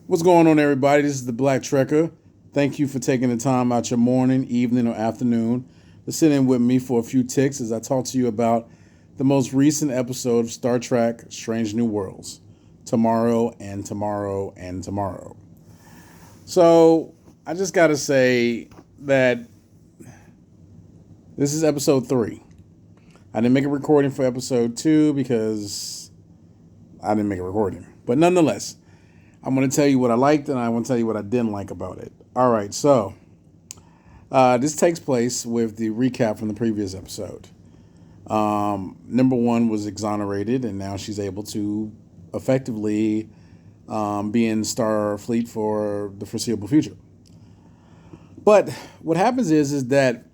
What's going on, everybody? This is the Black Trekker. Thank you for taking the time out your morning, evening, or afternoon to sit in with me for a few ticks as I talk to you about the most recent episode of Star Trek Strange New Worlds. Tomorrow and tomorrow and tomorrow. So, I just got to say that this is episode 3. I didn't make a recording for episode 2 because I didn't make a recording. But nonetheless, I'm going to tell you what I liked and I want to tell you what I didn't like about it. All right, so this takes place with the recap from the previous episode. Number one was exonerated, and now she's able to effectively be in Starfleet for the foreseeable future. But what happens is that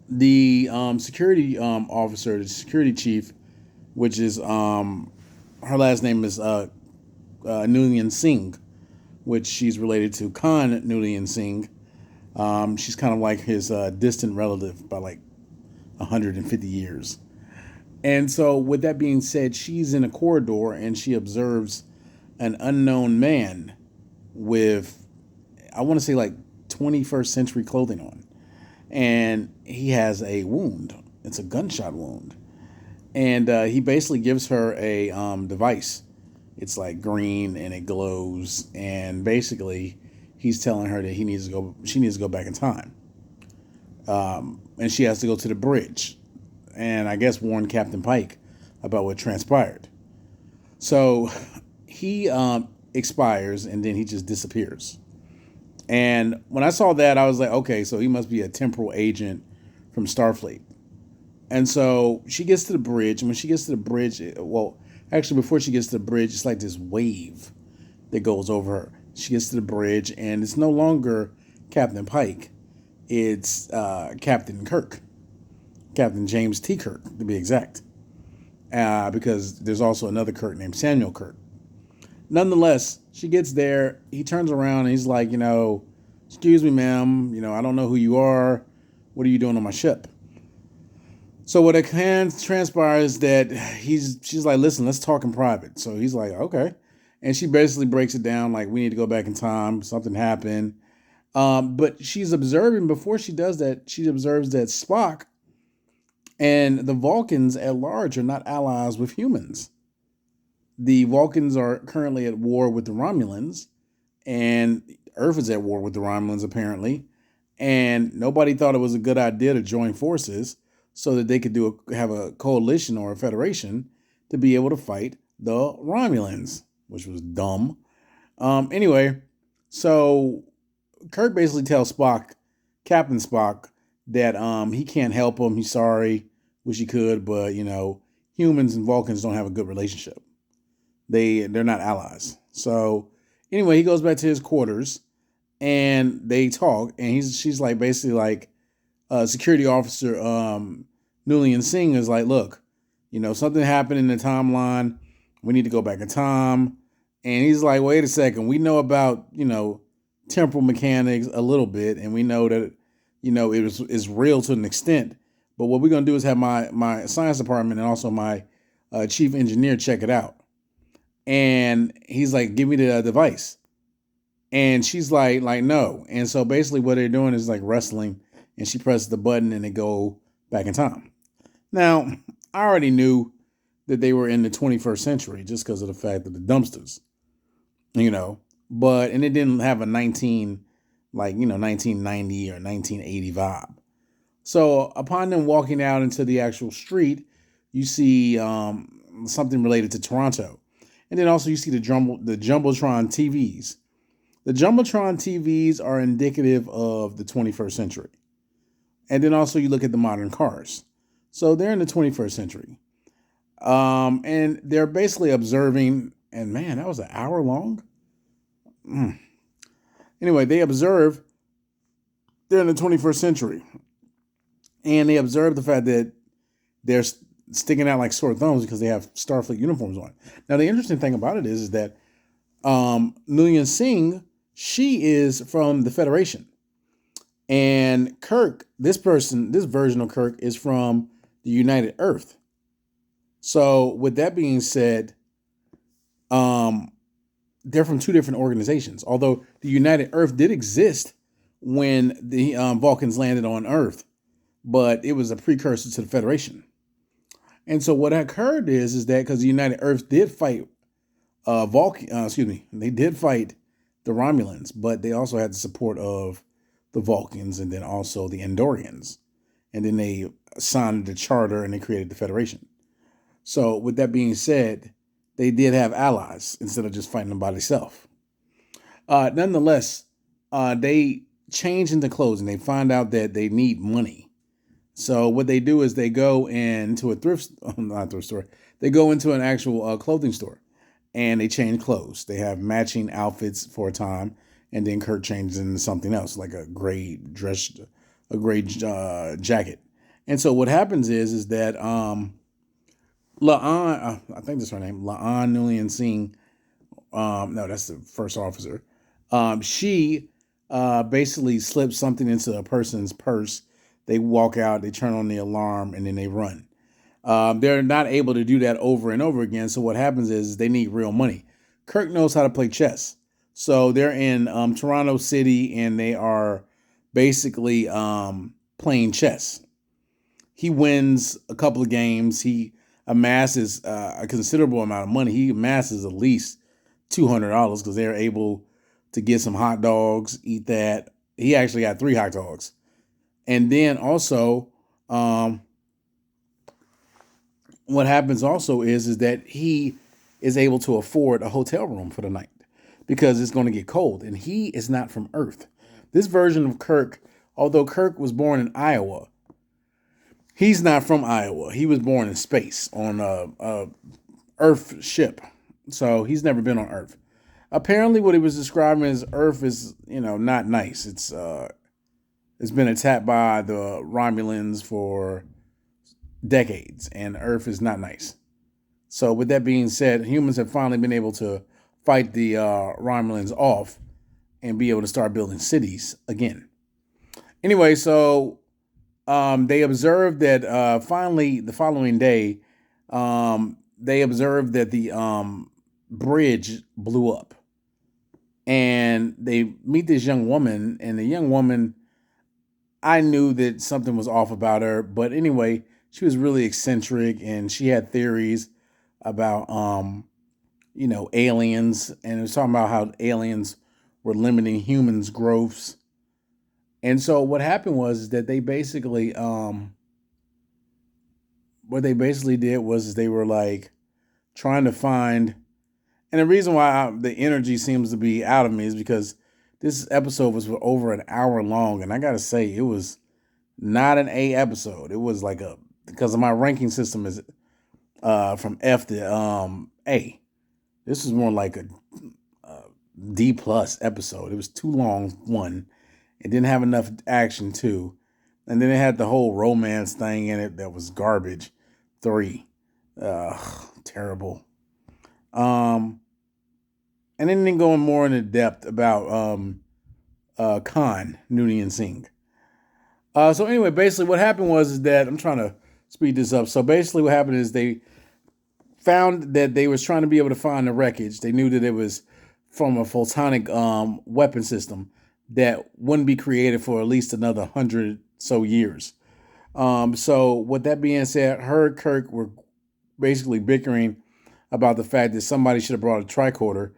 the security officer, the security chief, which is her last name is Nulian Singh, which she's related to Khan Nulian Singh. She's kind of like his distant relative by like 150 years. And so, with that being said, she's in a corridor and she observes an unknown man with, I want to say, like 21st century clothing on. And he has a wound. It's a gunshot wound. And he basically gives her a device. It's like green and it glows, and basically he's telling her that she needs to go back in time, and she has to go to the bridge, and I guess warn Captain Pike about what transpired. So he expires, and then he just disappears. And when I saw that, I was like, okay, so he must be a temporal agent from Starfleet. And so she gets to the bridge, and when she gets to the bridge, actually, before she gets to the bridge, it's like this wave that goes over her. She gets to the bridge, and it's no longer Captain Pike. It's Captain Kirk. Captain James T. Kirk, to be exact. Because there's also another Kirk named Samuel Kirk. Nonetheless, she gets there. He turns around, and he's like, excuse me, ma'am. I don't know who you are. What are you doing on my ship? So what it transpires that she's like, listen, let's talk in private. So he's like, okay. And she basically breaks it down like, we need to go back in time. Something happened. But she's observing, before she does that, she observes that Spock and the Vulcans at large are not allies with humans. The Vulcans are currently at war with the Romulans, and Earth is at war with the Romulans, apparently. And nobody thought it was a good idea to join forces so that they could have a coalition or a federation to be able to fight the Romulans, which was dumb. Anyway, so Kirk basically tells Captain Spock, that he can't help him. He's sorry, wish he could, but humans and Vulcans don't have a good relationship. They're not allies. So anyway, he goes back to his quarters and they talk, and she's like basically like, security officer Nulian Singh is like, look, something happened in the timeline. We need to go back in time. And he's like, wait a second. We know about, temporal mechanics a little bit, and we know that, it's real to an extent. But what we're going to do is have my science department and also my chief engineer check it out. And he's like, give me the device. And she's like no. And so basically what they're doing is like wrestling, and she presses the button and they go back in time. Now, I already knew that they were in the 21st century just because of the fact that the dumpsters, and it didn't have a 1990 or 1980 vibe. So upon them walking out into the actual street, you see something related to Toronto. And then also you see the Jumbotron TVs. The Jumbotron TVs are indicative of the 21st century. And then also you look at the modern cars. So they're in the 21st century. And they're basically observing, and man, that was an hour long. Anyway, they're in the 21st century. And they observe the fact that they're sticking out like sore thumbs because they have Starfleet uniforms on. Now, the interesting thing about it is that Nulian Singh, she is from the Federation. And Kirk, this version of Kirk is from the United Earth. So with that being said, they're from two different organizations. Although the United Earth did exist when the Vulcans landed on Earth, but it was a precursor to the Federation. And so what occurred is that because the United Earth did fight they did fight the Romulans, but they also had the support of the Vulcans and then also the Andorians. And then they signed the charter and they created the Federation. So with that being said, they did have allies instead of just fighting them by themselves. Nonetheless, they change into clothes and they find out that they need money. So what they do is they go into a not thrift store. They go into an actual clothing store, and they change clothes. They have matching outfits for a time, and then Kirk changes into something else, like a gray jacket. And so what happens is that La'an, I think that's her name, La'an Nulian Singh. No, that's the first officer. She basically slips something into a person's purse. They walk out, they turn on the alarm, and then they run. They're not able to do that over and over again. So what happens is they need real money. Kirk knows how to play chess. So they're in Toronto City, and they are basically playing chess. He wins a couple of games. He amasses a considerable amount of money. He amasses at least $200 because they're able to get some hot dogs, eat that. He actually got 3 hot dogs. And then also, what happens also is that he is able to afford a hotel room for the night because it's going to get cold. And he is not from Earth. This version of Kirk, although Kirk was born in Iowa, he's not from Iowa. He was born in space on a Earth ship. So he's never been on Earth. Apparently what he was describing as Earth is, not nice. It's been attacked by the Romulans for decades, and Earth is not nice. So with that being said, humans have finally been able to fight the Romulans off and be able to start building cities again. Anyway, so they observed that finally the following day, they observed that the bridge blew up. And they meet this young woman, and the young woman, I knew that something was off about her. But anyway, she was really eccentric, and she had theories about, aliens. And it was talking about how aliens were limiting humans' growths. And so what happened was that they basically, what they basically did was they were like trying to find, and the reason why the energy seems to be out of me is because this episode was for over an hour long, and I gotta say it was not an A episode. It was like because of my ranking system is from F to A. This was more like a D plus episode. It was too long. 1, it didn't have enough action. 2, and then it had the whole romance thing in it that was garbage. 3, terrible. And then going more into depth about Khan Noonien Singh. So anyway, basically what happened was that I'm trying to speed this up. So basically what happened is they found that they was trying to be able to find the wreckage. They knew that it was from a photonic weapon system that wouldn't be created for at least another 100 so years. So with that being said, her and Kirk were basically bickering about the fact that somebody should have brought a tricorder,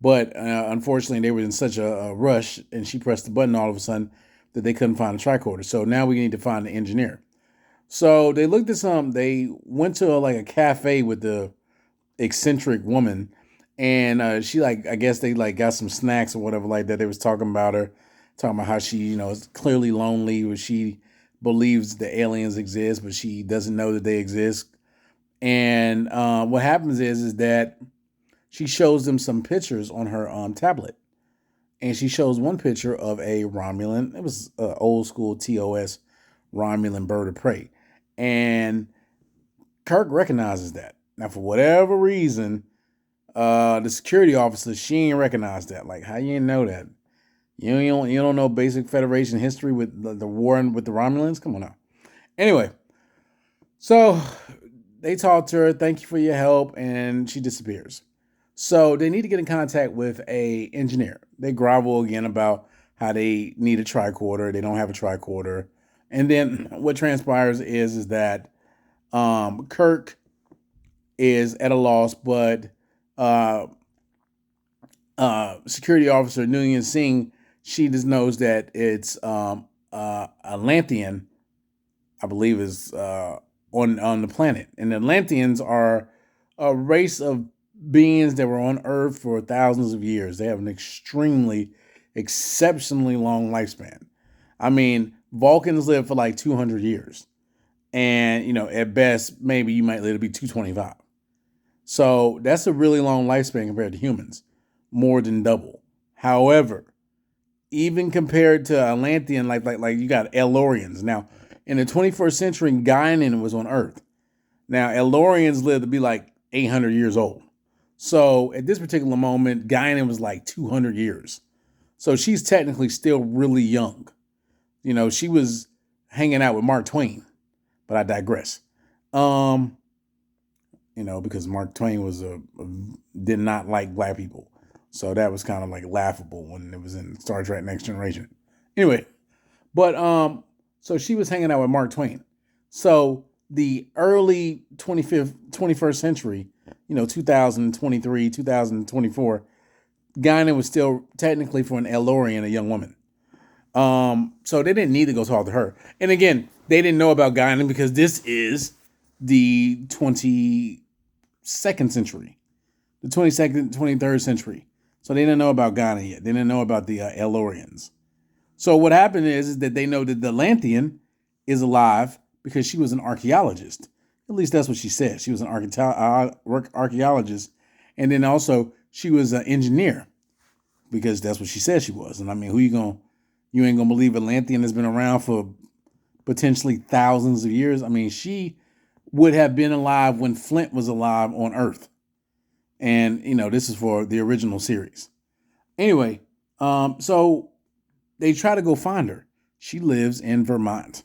but unfortunately they were in such a rush, and she pressed the button all of a sudden that they couldn't find a tricorder. So now we need to find the engineer. So they looked at they went to a cafe with the eccentric woman, and she I guess they got some snacks or whatever like that. They was talking about her, talking about how she is clearly lonely, where she believes the aliens exist, but she doesn't know that they exist. And what happens is that she shows them some pictures on her tablet. And she shows one picture of a Romulan. It was old school TOS Romulan bird of prey. And Kirk recognizes that. Now, for whatever reason, the security officer, she ain't recognized that. Like, how you didn't know that? You don't know basic Federation history with the war with the Romulans? Come on now. Anyway, so they talk to her, thank you for your help, and she disappears. So they need to get in contact with a engineer. They grovel again about how they need a tricorder. They don't have a tricorder. And then what transpires is that Kirk is at a loss, but uh, security officer Nguyen Singh, she just knows that it's Atlantean, I believe, is on the planet, and the Atlanteans are a race of beings that were on Earth for thousands of years. They have an exceptionally long lifespan. I mean, Vulcans live for like 200 years, and at best, maybe you might live to be 225. So that's a really long lifespan compared to humans, more than double. However, even compared to Atlantean, like you got Elorians. Now, in the 21st century, Guinan was on Earth. Now, Elorians lived to be like 800 years old. So at this particular moment, Guinan was like 200 years. So she's technically still really young. She was hanging out with Mark Twain, but I digress. Because Mark Twain did not like black people. So that was kind of like laughable when it was in Star Trek Next Generation. Anyway, but so she was hanging out with Mark Twain. So the early 21st century, 2023, 2024, Guinan was still technically for an Elorian, a young woman. So they didn't need to go talk to her. And again, they didn't know about Guinan because this is the 22nd century, the 22nd, 23rd century. So they didn't know about Guinan yet. They didn't know about the Elorians. So what happened is that they know that the Atlantean is alive because she was an archaeologist. At least that's what she said. She was an archaeologist. And then also she was an engineer because that's what she said she was. And I mean, you ain't gonna believe Atlantean has been around for potentially thousands of years. I mean, she would have been alive when Flint was alive on Earth. And, this is for the original series. Anyway, so they try to go find her. She lives in Vermont.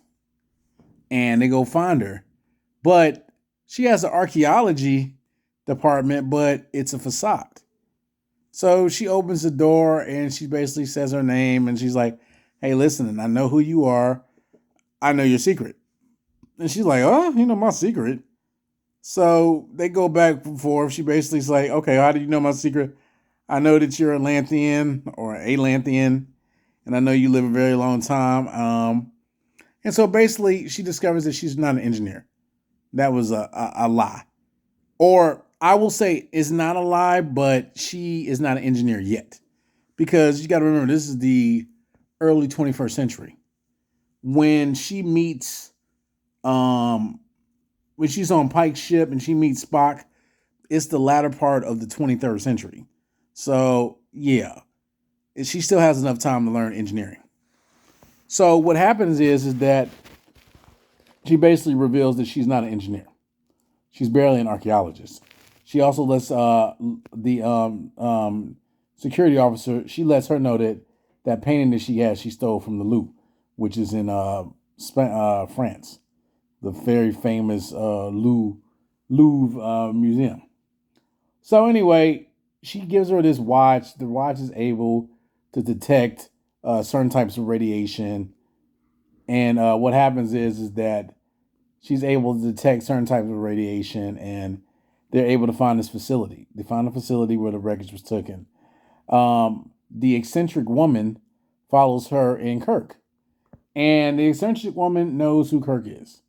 And they go find her. But she has an archaeology department, but it's a facade. So she opens the door and she basically says her name and she's like, hey, listen, I know who you are. I know your secret. And she's like, oh, my secret. So they go back and forth. She basically is like, okay, how do you know my secret? I know that you're Atlantean or Atlantean, and I know you live a very long time. And so basically she discovers that she's not an engineer. That was a lie. Or I will say it's not a lie, but she is not an engineer yet. Because you got to remember, this is the early 21st century. When she meets, when she's on Pike's ship and she meets Spock, it's the latter part of the 23rd century. So, yeah, she still has enough time to learn engineering. So what happens is that she basically reveals that she's not an engineer. She's barely an archaeologist. She also lets the security officer, she lets her know that painting that she has, she stole from the Louvre, which is in France, the very famous Louvre museum. So anyway, she gives her this watch. The watch is able to detect certain types of radiation. And what happens is that she's able to detect certain types of radiation, and they're able to find this facility. They find a facility where the wreckage was taken. The eccentric woman follows her and Kirk. And the eccentric woman knows who Kirk is.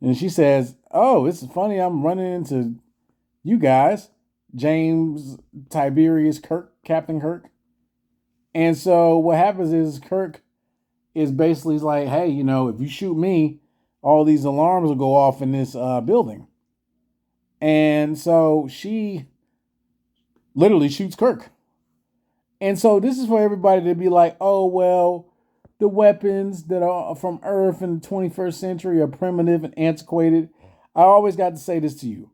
And she says, oh, it's funny I'm running into you guys, James Tiberius Kirk, Captain Kirk. And so what happens is Kirk is basically like, hey, if you shoot me, all these alarms will go off in this building. And so she literally shoots Kirk. And so this is for everybody to be like, oh, well, the weapons that are from Earth in the 21st century are primitive and antiquated. I always got to say this to you.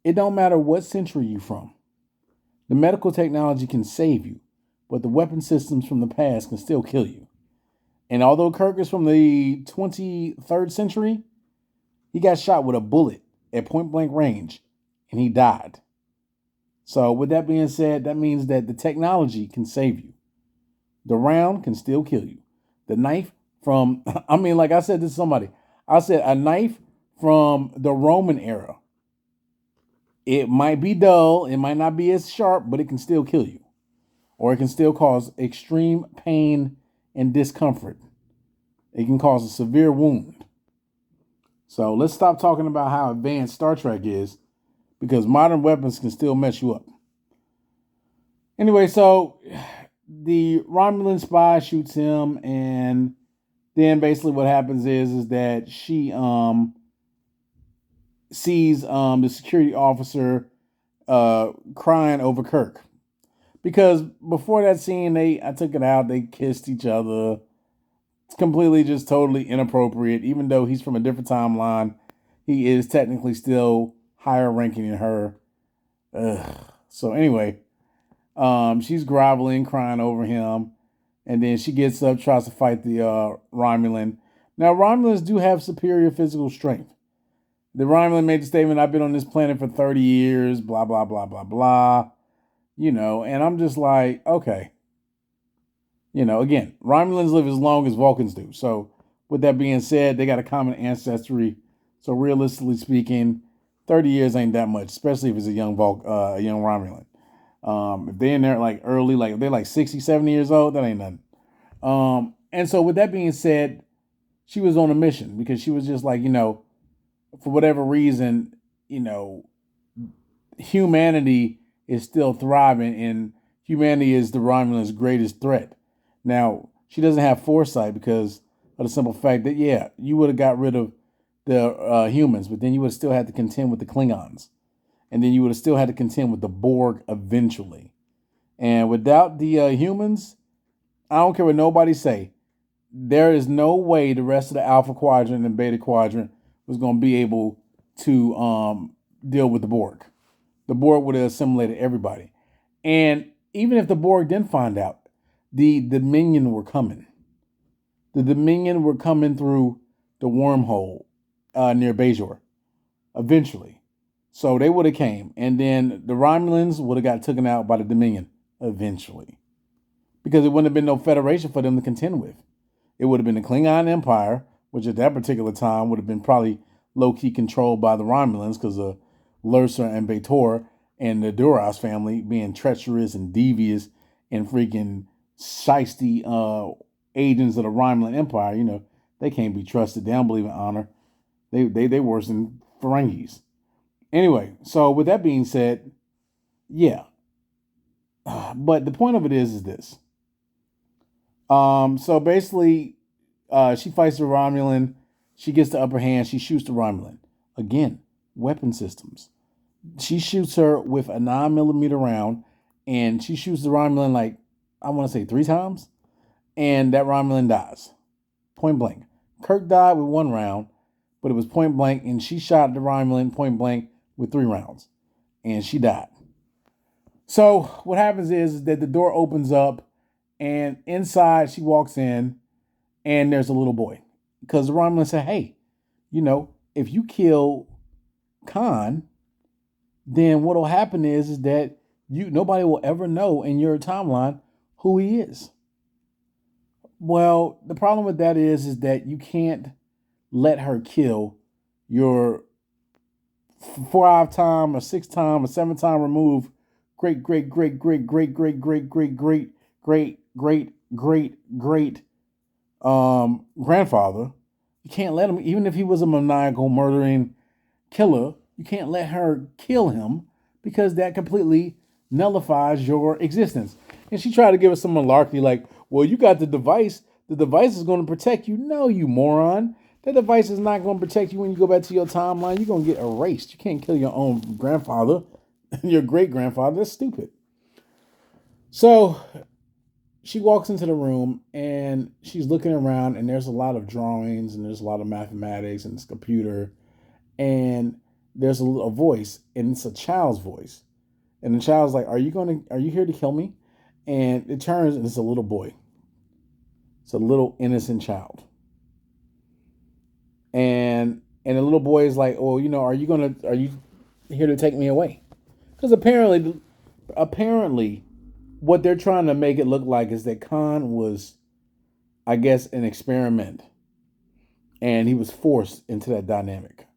It don't matter what century you're from. The medical technology can save you, but the weapon systems from the past can still kill you. And although Kirk is from the 23rd century, he got shot with a bullet at point blank range and he died. So with that being said, that means that the technology can save you. The round can still kill you. The knife from, I mean, like I said to somebody, I said a knife from the Roman era. It might be dull, it might not be as sharp, but it can still kill you. Or it can still cause extreme pain and discomfort. It can cause a severe wound. So let's stop talking about how advanced Star Trek is because modern weapons can still mess you up. Anyway, so the Romulan spy shoots him, and then basically what happens is that she sees the security officer crying over Kirk. Because before that scene, I took it out, they kissed each other. It's completely just totally inappropriate. Even though he's from a different timeline, he is technically still higher ranking than her. Ugh. So anyway, she's groveling, crying over him, and then she gets up, tries to fight the Romulan. Now Romulans do have superior physical strength. The Romulan made the statement, "I've been on this planet for 30 years." Blah blah blah blah blah. And I'm just like, okay. Again, Romulans live as long as Vulcans do. So, with that being said, they got a common ancestry. So, realistically speaking, 30 years ain't that much, especially if it's a young Romulan. If they're in there like early, like if they're like 60, 70 years old, that ain't nothing. And so, with that being said, she was on a mission because she was just like, for whatever reason, humanity is still thriving, and humanity is the Romulan's greatest threat. Now, she doesn't have foresight because of the simple fact that, yeah, you would have got rid of the humans, but then you would have still had to contend with the Klingons. And then you would have still had to contend with the Borg eventually. And without the humans, I don't care what nobody say, there is no way the rest of the Alpha Quadrant and Beta Quadrant was going to be able to deal with the Borg. The Borg would have assimilated everybody. And even if the Borg didn't find out, the Dominion were coming. The Dominion were coming through the wormhole near Bajor eventually. So they would have came. And then the Romulans would have got taken out by the Dominion eventually. Because it wouldn't have been no federation for them to contend with. It would have been the Klingon Empire, which at that particular time would have been probably low-key controlled by the Romulans because of Lursa and B'Etor and the Duras family being treacherous and devious and freaking shisty agents of the Romulan Empire. They can't be trusted. They don't believe in honor. They worse than Ferengis. Anyway, so with that being said, yeah. But the point of it is this. So basically, she fights the Romulan. She gets the upper hand. She shoots the Romulan. Again, weapon systems. She shoots her with a 9mm round, and she shoots the Romulan like, I want to say 3 times, and that Romulan dies. Point blank. Kirk died with 1 round, but it was point blank, and she shot the Romulan point blank with 3 rounds, and she died. So what happens is that the door opens up, and inside she walks in, and there's a little boy. Because the Romulan said, hey, if you kill Khan, then what'll happen is that nobody will ever know in your timeline who he is. Well, the problem with that is that you can't let her kill your 5-time or 6-time or 7-time removed great grandfather. You can't let him, even if he was a maniacal murdering killer, you can't let her kill him because that completely nullifies your existence. And she tried to give us some malarkey like, well, you got the device. The device is going to protect you. No, you moron. That device is not going to protect you when you go back to your timeline. You're going to get erased. You can't kill your own grandfather, your great-grandfather. That's stupid. So she walks into the room and she's looking around, and there's a lot of drawings and there's a lot of mathematics and this computer, and there's a voice, and it's a child's voice. And the child's like, are you here to kill me? And it turns and it's a little boy. It's a little innocent child. And the little boy is like, well, are you here to take me away? Because apparently Apparently, what they're trying to make it look like is that Khan was, I guess, an experiment, and he was forced into that dynamic,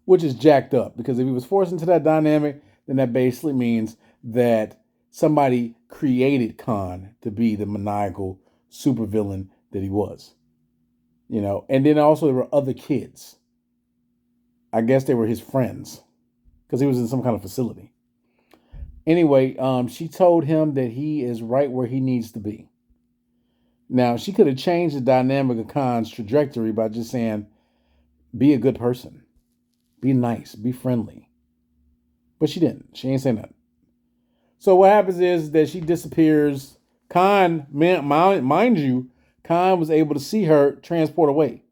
which is jacked up because if he was forced into that dynamic, then that basically means that somebody created Khan to be the maniacal supervillain that he was. And then also there were other kids. I guess they were his friends because he was in some kind of facility. Anyway, she told him that he is right where he needs to be. Now, she could have changed the dynamic of Khan's trajectory by just saying, be a good person, be nice, be friendly. But she didn't. She ain't saying that. So what happens is that she disappears. Khan, mind you, Khan was able to see her transport away.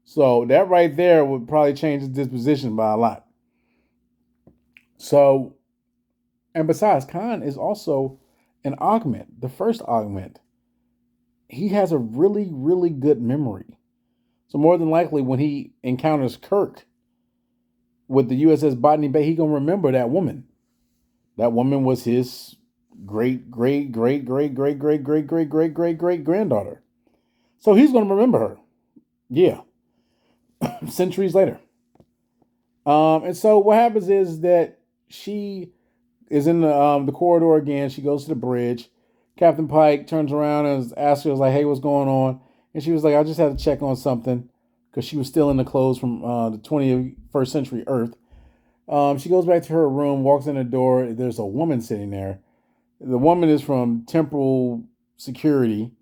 So that right there would probably change his disposition by a lot. So, and besides, Khan is also an augment, the first augment. He has a really, really good memory. So more than likely, when he encounters Kirk with the USS Botany Bay, he gonna remember that woman. That woman was his great, great, great, great, great, great, great, great, great, great, great granddaughter. So he's gonna remember her. Yeah, centuries later. And so what happens is that she is in the corridor again. She goes to the bridge. Captain Pike turns around and asks her, like, hey, what's going on? And she was like, I just had to check on something because she was still in the clothes from the 21st century Earth. She goes back to her room, walks in the door. There's a woman sitting there. The woman is from Temporal Security.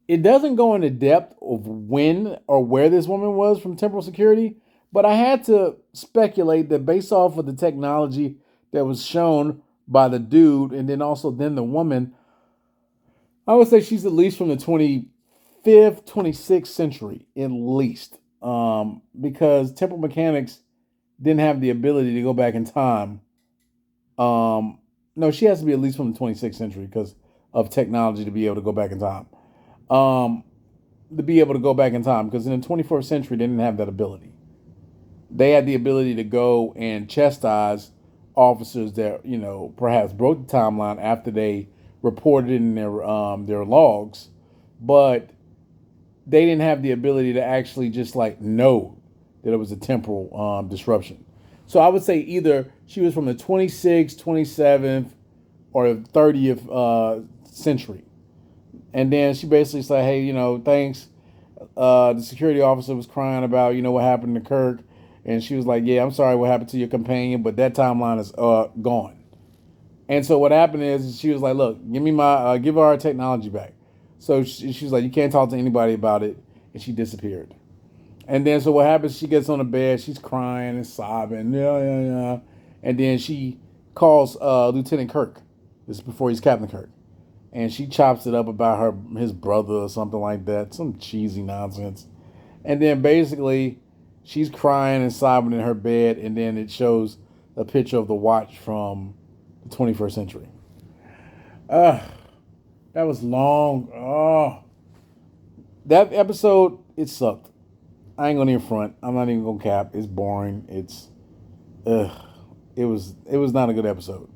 It doesn't go into depth of when or where this woman was from Temporal Security, but I had to speculate that based off of the technology that was shown by the dude and then the woman, I would say she's at least from the 25th, 26th century, at least. Because temporal mechanics didn't have the ability to go back in time. No, she has to be at least from the 26th century because of technology to be able to go back in time. To be able to go back in time because in the 21st century, they didn't have that ability. They had the ability to go and chastise officers that, perhaps broke the timeline after they reported it in their logs, but they didn't have the ability to actually just like know that it was a temporal disruption. So I would say either she was from the 26th, 27th, or 30th century. And then she basically said, hey, thanks. The security officer was crying about, what happened to Kirk. And she was like, yeah, I'm sorry what happened to your companion, but that timeline is gone. And so what happened is she was like, look, give her our technology back. So she was like, you can't talk to anybody about it. And she disappeared. And then so what happens, she gets on the bed, she's crying and sobbing. Yeah. And then she calls Lieutenant Kirk. This is before he's Captain Kirk. And she chops it up about his brother or something like that. Some cheesy nonsense. And then basically she's crying and sobbing in her bed. And then it shows a picture of the watch from the 21st century. That was long. That episode, it sucked. I ain't gonna even front. I'm not even gonna cap. It's boring. It was not a good episode.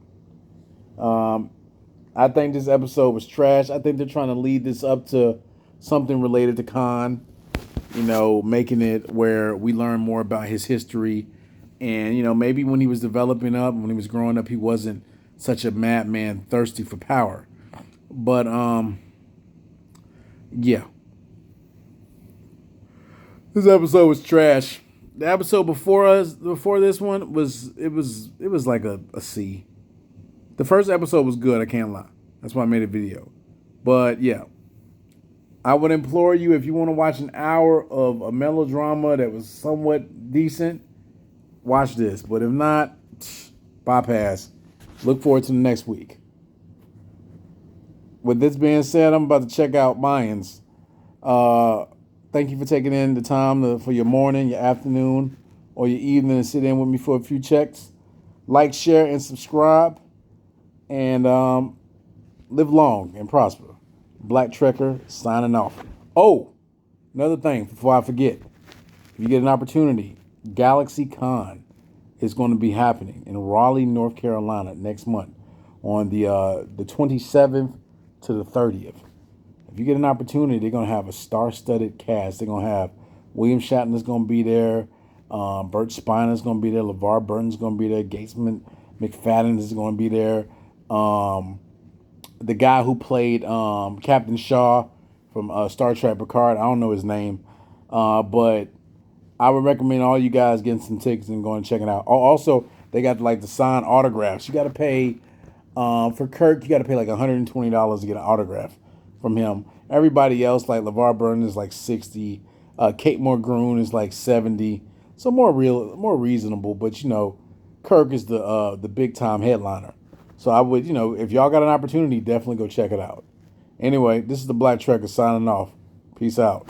I think this episode was trash. I think they're trying to lead this up to something related to Khan, making it where we learn more about his history. And, maybe when he was developing up, when he was growing up, he wasn't such a madman thirsty for power. But, yeah. This episode was trash. The episode before this one was like a C. The first episode was good, I can't lie. That's why I made a video. But yeah, I would implore you, if you want to watch an hour of a melodrama that was somewhat decent, watch this. But if not, bypass. Look forward to the next week. With this being said, I'm about to check out Mayans. Thank you for taking in the time for your morning, your afternoon, or your evening to sit in with me for a few checks. Like, share, and subscribe. And live long and prosper. Black Trekker signing off. Oh, another thing before I forget. If you get an opportunity, Galaxy Con is going to be happening in Raleigh, North Carolina next month. on the 27th to the 30th. If you get an opportunity, they're gonna have a star-studded cast. They're gonna have William Shatner's gonna be there, Bert Spiner's gonna be there, LeVar Burton's gonna be there, Gates McFadden is gonna be there. The guy who played Captain Shaw from Star Trek Picard, I don't know his name, but I would recommend all you guys getting some tickets and going and checking it out. Also, they got like the signed autographs. You got to pay for Kirk. You got to pay like $120 to get an autograph from him. Everybody else, like LeVar Burton, is like 60. Kate Mulgrew is like 70. So more reasonable. But you know, Kirk is the big time headliner. So I would, if y'all got an opportunity, definitely go check it out. Anyway, this is the Black Trekker signing off. Peace out.